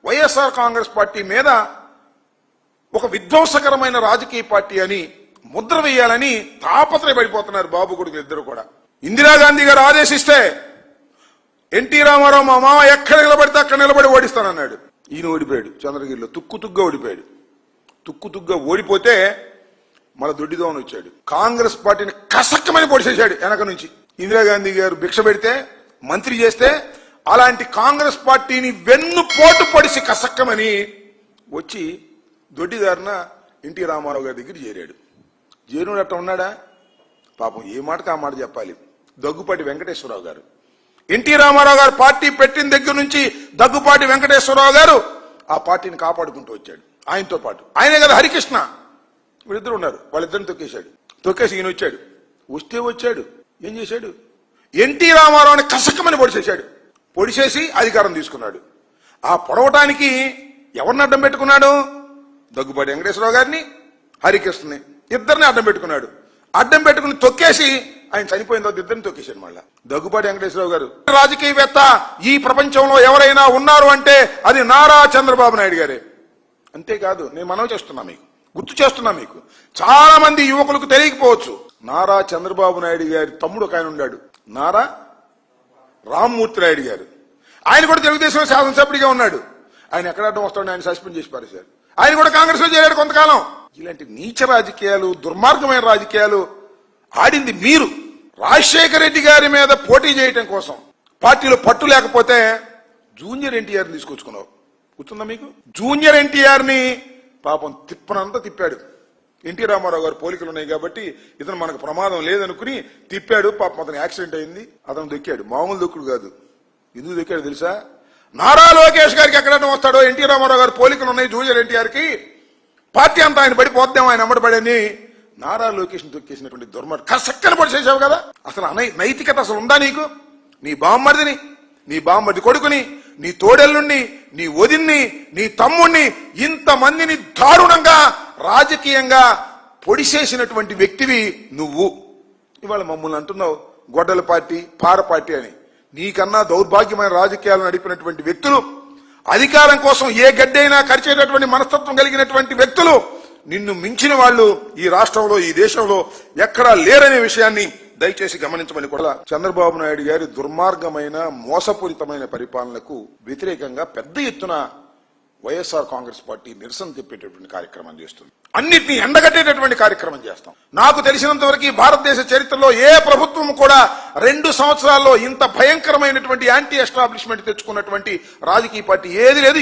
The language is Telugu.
వైఎస్ఆర్ కాంగ్రెస్ పార్టీ మీద ఒక విధ్వంసకరమైన రాజకీయ పార్టీ అని ముద్ర వేయాలని తాపత్రయపడిపోతున్నారు బాబు కొడుకులు ఇద్దరు కూడా. ఇందిరాగాంధీ గారు ఆదేశిస్తే ఎన్టీ రామారావు మా మామ ఎక్కడ నిలబడితే అక్కడ నిలబడి ఓడిస్తానన్నాడు. ఈయన ఓడిపోయాడు, చంద్రగిరిలో తుక్కుతుగ్గా ఓడిపోయాడు. తుక్కుతుగ్గా ఓడిపోతే మళ్ళీ దొడ్డిదోమని వచ్చాడు. కాంగ్రెస్ పార్టీని కసక్కమని పొడిచేశాడు వెనక నుంచి. ఇందిరాగాంధీ గారు భిక్ష పెడితే మంత్రి చేస్తే అలాంటి కాంగ్రెస్ పార్టీని వెన్నుపోటు పొడిసి కసక్కమని వచ్చి దొడ్డిదారిన ఎన్టీ రామారావు గారి దగ్గర చేరాడు. చేరుడు అట్ట ఉన్నాడా? పాపం ఏ మాటకు ఆ మాట చెప్పాలి. దగ్గుపాటి వెంకటేశ్వరరావు గారు, ఎన్టీ రామారావు గారు పార్టీ పెట్టిన దగ్గర నుంచి దగ్గుపాటి వెంకటేశ్వరరావు గారు ఆ పార్టీని కాపాడుకుంటూ వచ్చాడు. ఆయనతో పాటు ఆయనే కదా హరికృష్ణ, వీళ్ళిద్దరు ఉన్నారు. వాళ్ళిద్దరిని తొక్కేశాడు. తొక్కేసి ఈయన వచ్చాడు. వస్తే వచ్చాడు, ఏం చేశాడు? ఎన్టీ రామారావుని కసక్కమని పొడిచేశాడు. పొడిచేసి అధికారం తీసుకున్నాడు. ఆ పొడవటానికి ఎవరిని అడ్డం పెట్టుకున్నాడు? దగ్గుబాటి వెంకటేశ్వరరావు గారిని, హరికృష్ణని, ఇద్దరిని అడ్డం పెట్టుకున్నాడు. అడ్డం పెట్టుకుని తొక్కేసి ఆయన చనిపోయిన తర్వాత ఇద్దరిని తొక్కేశాడు. మళ్ళా దగ్గుబాటి వెంకటేశ్వరరావు గారు రాజకీయవేత్త ఈ ప్రపంచంలో ఎవరైనా ఉన్నారు అంటే అది నారా చంద్రబాబు నాయుడు గారే. అంతేకాదు, నేను మనవి చేస్తున్నా, మీకు గుర్తు చేస్తున్నా, మీకు చాలా మంది యువకులకు తెలియకపోవచ్చు. నారా చంద్రబాబు నాయుడు గారి తమ్ముడు ఒక ఆయన ఉన్నాడు, నారా రామ్మూర్తి నాయుడు గారు. ఆయన కూడా తెలుగుదేశంలో శాసనసభ్యుడిగా ఉన్నాడు. ఆయన ఎక్కడ అడ్డం వస్తాడని ఆయన సస్పెండ్ చేసి పారేశారు. ఆయన కూడా కాంగ్రెస్ లో చేరాడు కొంతకాలం. ఇలాంటి నీచ రాజకీయాలు, దుర్మార్గమైన రాజకీయాలు ఆడింది మీరు. రాజశేఖర రెడ్డి గారి మీద పోటీ చేయటం కోసం పార్టీలో పట్టు లేకపోతే జూనియర్ ఎన్టీఆర్ తీసుకొచ్చుకున్నావు. గుర్తుందా మీకు? జూనియర్ ఎన్టీఆర్ ని పాపం తిప్పనంతా తిప్పాడు. ఎన్టీ రామారావు గారు పోలికలు ఉన్నాయి కాబట్టి ఇతను మనకు ప్రమాదం లేదనుకుని తిప్పాడు. పాపం అతను యాక్సిడెంట్ అయింది, అతను దొక్కాడు. మామూలు దొక్కుడు కాదు. ఎందుకు దొక్కాడు తెలుసా? నారా లోకేష్ గారికి ఎక్కడన్నా వస్తాడో, ఎన్టీ రామారావు గారు పోలికలు ఉన్నాయి జూనియర్ ఎన్టీఆర్ కి, పార్టీ అంతా ఆయన పడిపోద్దాం ఆయన అమ్మడిపడని నారా లోకేష్ తొక్కేసినటువంటి దుర్మార్గం కసక్కని పడి చేసావు కదా. అసలు నైతికత అసలు ఉందా నీకు? నీ బామ్మర్దిని, నీ బామ్మర్ది కొడుకుని, నీ తోడెల్లుణ్ణి, నీ వదిన్ని, నీ తమ్ముణ్ణి, ఇంతమందిని దారుణంగా రాజకీయంగా పొడిసేసినటువంటి వ్యక్తివి నువ్వు. ఇవాళ మమ్మల్ని అంటున్నావు గొడ్డల పార్టీ, పార పార్టీ అని. నీకన్నా దౌర్భాగ్యమైన రాజకీయాలు నడిపినటువంటి వ్యక్తులు, అధికారం కోసం ఏ గడ్డైనా ఖర్చేటటువంటి మనస్తత్వం కలిగినటువంటి వ్యక్తులు, నిన్ను మించిన వాళ్ళు ఈ రాష్ట్రంలో, ఈ దేశంలో ఎక్కడా లేరనే విషయాన్ని దయచేసి గమనించమని కూడా. చంద్రబాబు నాయుడు గారి దుర్మార్గమైన, మోసపూరితమైన పరిపాలనకు వ్యతిరేకంగా పెద్ద ఎత్తున వైఎస్ఆర్ కాంగ్రెస్ పార్టీ నిరసన తెప్పేటటువంటి కార్యక్రమం చేస్తుంది. అన్నిటినీ ఎండగట్టేటటువంటి కార్యక్రమం చేస్తాం. నాకు తెలిసినంత వరకు భారతదేశ చరిత్రలో ఏ ప్రభుత్వం కూడా 2 సంవత్సరాల్లో ఇంత భయంకరమైనటువంటి యాంటీ ఎస్టాబ్లిష్మెంట్ తెచ్చుకున్నటువంటి రాజకీయ పార్టీ ఏది లేదు.